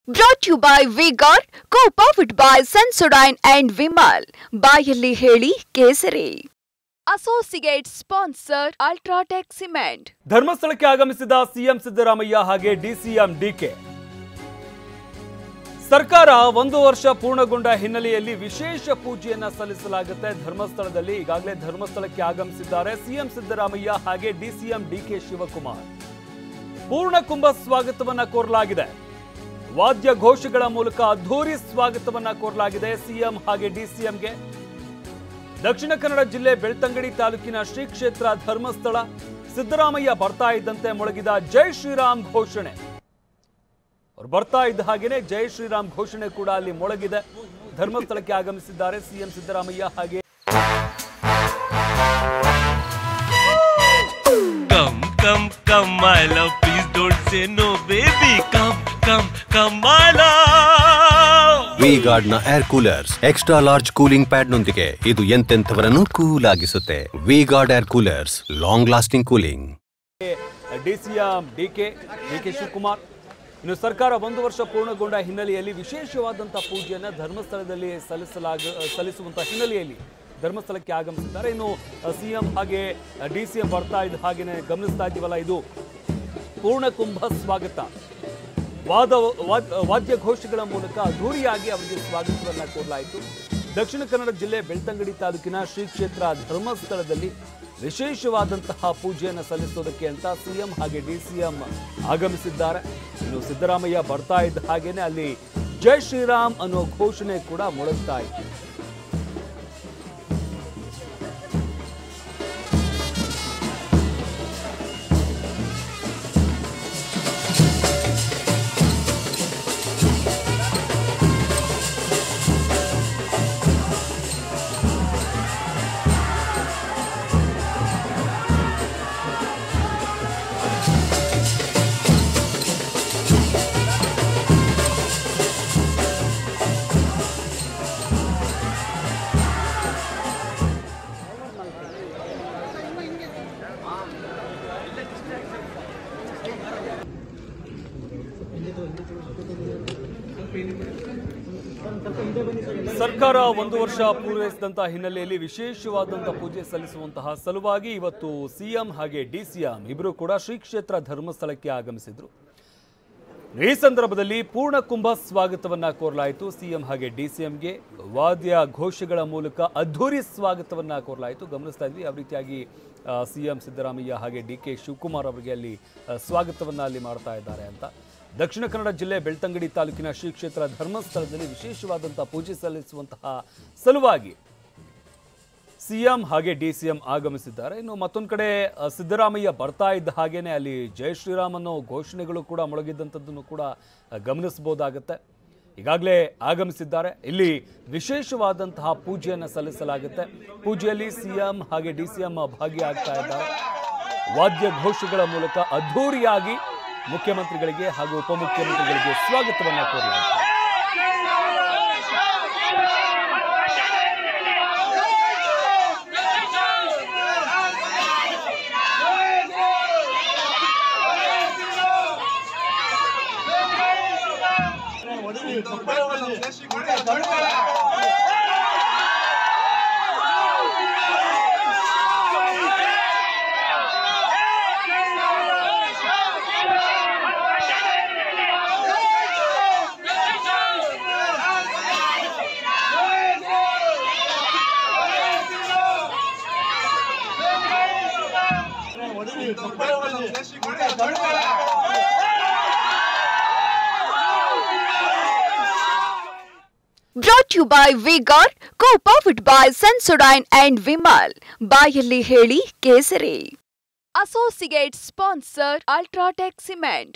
Brought to you by V-Guard, co-powered by Sensodyne and Vimal. ಬಾಯಲ್ಲಿ ಹೇಳಿ ಕೇಸರಿ. Associate sponsor Ultratech Cement. ಧರ್ಮಸ್ಥಳಕ್ಕೆ ಆಗಮಿಸಿದ ಸಿಎಂ ಸಿದ್ದರಾಮಯ್ಯ ಹಾಗೆ ಡಿಸಿಎಂ ಡಿಕೆ. ಸರ್ಕಾರ 1 ವರ್ಷ ಪೂರ್ಣಗೊಂಡ ಹಿನ್ನೆಲೆಯಲ್ಲಿ ವಿಶೇಷ ಪೂಜೆಯನ್ನ ಸಲ್ಲಿಸಲಾಗುತ್ತೆ. ಧರ್ಮಸ್ಥಳದಲ್ಲಿ ಈಗಾಗಲೇ ಧರ್ಮಸ್ಥಳಕ್ಕೆ ಆಗಮಿಸಿದ್ದಾರೆ ಸಿಎಂ ಸಿದ್ದರಾಮಯ್ಯ ಹಾಗೆ ಡಿಸಿಎಂ ಡಿಕೆ ಶಿವಕುಮಾರ್. ಪೂರ್ಣ ಕುಂಭ ಸ್ವಾಗತವನ್ನ ಕೋರಲಾಗಿದೆ. ವಾದ್ಯ ಘೋಷಗಳ ಮೂಲಕ ಅದ್ಧೂರಿ ಸ್ವಾಗತವನ್ನ ಕೋರಲಾಗಿದೆ ಸಿಎಂ ಹಾಗೆ ಡಿಸಿಎಂಗೆ. ದಕ್ಷಿಣ ಕನ್ನಡ ಜಿಲ್ಲೆ ಬೆಳ್ತಂಗಡಿ ತಾಲೂಕಿನ ಶ್ರೀ ಕ್ಷೇತ್ರ ಧರ್ಮಸ್ಥಳ. ಸಿದ್ದರಾಮಯ್ಯ ಬರ್ತಾ ಇದ್ದಂತೆ ಮೊಳಗಿದ ಜೈ ಶ್ರೀರಾಮ್ ಘೋಷಣೆ. ಅವರು ಬರ್ತಾ ಇದ್ದ ಹಾಗೇನೆ ಜೈ ಶ್ರೀರಾಮ್ ಘೋಷಣೆ ಕೂಡ ಅಲ್ಲಿ ಮೊಳಗಿದೆ. ಧರ್ಮಸ್ಥಳಕ್ಕೆ ಆಗಮಿಸಿದ್ದಾರೆ ಸಿಎಂ ಸಿದ್ದರಾಮಯ್ಯ ಹಾಗೆ Come, my love, please don't say no, baby. Come, my love. V-Guard ನ air coolers extra large cooling pad ನೊಂದಿಗೆ ಇದು ಎಂತೆಂಥವರನ್ನು ಕೂಲ್ ಆಗಿಸುತ್ತೆ. V-Guard air coolers, long lasting cooling. DCM DK Shivakumar. ಇನ್ನು ಸರ್ಕಾರ 1 ವರ್ಷ ಪೂರ್ಣಗೊಂಡ ಹಿನ್ನೆಲೆಯಲ್ಲಿ ವಿಶೇಷವಾದಂತಹ ಪೂಜೆಯನ್ನ ಧರ್ಮಸ್ಥಳದಲ್ಲಿ ಸಲ್ಲಿಸುವಂತ ಹಿನ್ನೆಲೆಯಲ್ಲಿ ಧರ್ಮಸ್ಥಳಕ್ಕೆ ಆಗಮಿಸಿದ್ದಾರೆ. ಇನ್ನು ಸಿಎಂ ಹಾಗೆ ಡಿಸಿಎಂ ಬರ್ತಾ ಇದ್ದ ಹಾಗೇನೆ ಗಮನಿಸ್ತಾ ಇದ್ದೀವಲ್ಲ, ಇದು ಪೂರ್ಣ ಕುಂಭ ಸ್ವಾಗತ. ವಾದ್ಯ ಘೋಷಗಳ ಮೂಲಕ ಅದ್ಧೂರಿಯಾಗಿ ಅವರಿಗೆ ಸ್ವಾಗತವನ್ನ ಕೋರಲಾಯಿತು. ದಕ್ಷಿಣ ಕನ್ನಡ ಜಿಲ್ಲೆ ಬೆಳ್ತಂಗಡಿ ತಾಲೂಕಿನ ಶ್ರೀ ಕ್ಷೇತ್ರ ಧರ್ಮಸ್ಥಳದಲ್ಲಿ ವಿಶೇಷವಾದಂತಹ ಪೂಜೆಯನ್ನು ಸಲ್ಲಿಸೋದಕ್ಕೆ ಅಂತ ಸಿಎಂ ಹಾಗೆ ಡಿಸಿಎಂ ಆಗಮಿಸಿದ್ದಾರೆ. ಇನ್ನು ಸಿದ್ದರಾಮಯ್ಯ ಬರ್ತಾ ಇದ್ದ ಹಾಗೇನೆ ಅಲ್ಲಿ ಜೈ ಶ್ರೀರಾಮ್ ಅನ್ನೋ ಘೋಷಣೆ ಕೂಡ ಮೊಳಗ್ತಾ ಇತ್ತು. ಸರ್ಕಾರ 1 ವರ್ಷ ಪೂರೈಸಿದಂತಹ ಹಿನ್ನೆಲೆಯಲ್ಲಿ ವಿಶೇಷವಾದಂತಹ ಪೂಜೆ ಸಲ್ಲಿಸುವಂತಹ ಸಲುವಾಗಿ ಇವತ್ತು ಸಿಎಂ ಹಾಗೆ ಡಿಸಿಎಂ ಇಬ್ಬರು ಕೂಡ ಶ್ರೀ ಕ್ಷೇತ್ರ ಧರ್ಮಸ್ಥಳಕ್ಕೆ ಆಗಮಿಸಿದ್ರು. ಈ ಸಂದರ್ಭದಲ್ಲಿ ಪೂರ್ಣ ಕುಂಭ ಸ್ವಾಗತವನ್ನ ಕೋರಲಾಯಿತು. ಸಿಎಂ ಹಾಗೆ ಡಿಸಿಎಂಗೆ ವಾದ್ಯ ಘೋಷಗಳ ಮೂಲಕ ಅದ್ಧೂರಿ ಸ್ವಾಗತವನ್ನ ಕೋರಲಾಯಿತು. ಗಮನಿಸ್ತಾ ಇದ್ವಿ ಯಾವ ರೀತಿಯಾಗಿ ಸಿಎಂ ಸಿದ್ದರಾಮಯ್ಯ ಹಾಗೆ ಡಿಕೆ ಶಿವಕುಮಾರ್ ಅವರಿಗೆ ಅಲ್ಲಿ ಸ್ವಾಗತವನ್ನ ಅಲ್ಲಿ ಮಾಡ್ತಾ ಇದ್ದಾರೆ ಅಂತ. ದಕ್ಷಿಣ ಕನ್ನಡ ಜಿಲ್ಲೆ ಬೆಳ್ತಂಗಡಿ ತಾಲೂಕಿನ ಶ್ರೀ ಕ್ಷೇತ್ರ ಧರ್ಮಸ್ಥಳದಲ್ಲಿ ವಿಶೇಷವಾದಂತಹ ಪೂಜೆ ಸಲ್ಲಿಸುವಂತಹ ಸಲುವಾಗಿ ಸಿಎಂ ಹಾಗೆ ಡಿಸಿಎಂ ಆಗಮಿಸಿದ್ದಾರೆ. ಇನ್ನು ಮತ್ತೊಂದು ಕಡೆ ಸಿದ್ದರಾಮಯ್ಯ ಬರ್ತಾ ಇದ್ದ ಹಾಗೇನೆ ಅಲ್ಲಿ ಜೈ ಶ್ರೀರಾಮ್ ಅನ್ನೋ ಘೋಷಣೆಗಳು ಕೂಡ ಮೊಳಗಿದ್ದಂಥದ್ದನ್ನು ಕೂಡ ಗಮನಿಸಬಹುದಾಗುತ್ತೆ. ಈಗಾಗಲೇ ಆಗಮಿಸಿದ್ದಾರೆ. ಇಲ್ಲಿ ವಿಶೇಷವಾದಂತಹ ಪೂಜೆಯನ್ನು ಸಲ್ಲಿಸಲಾಗುತ್ತೆ. ಪೂಜೆಯಲ್ಲಿ ಸಿಎಂ ಹಾಗೆ ಡಿಸಿಎಂ ಭಾಗಿಯಾಗ್ತಾ ಇದ್ದಾರೆ. ವಾದ್ಯ ಘೋಷಗಳ ಮೂಲಕ ಅದ್ಧೂರಿಯಾಗಿ ಮುಖ್ಯಮಂತ್ರಿಗಳಿಗೆ ಹಾಗೂ ಉಪಮುಖ್ಯಮಂತ್ರಿಗಳಿಗೆ ಸ್ವಾಗತವನ್ನ ಕೋರಲಾಯಿತು. Brought to you by V-Guard, co-powered by Sensodyne and Vimal. ಬಾಯಲ್ಲಿ ಹೇಳಿ ಕೇಸರಿ. Associate sponsor Ultratech Cement.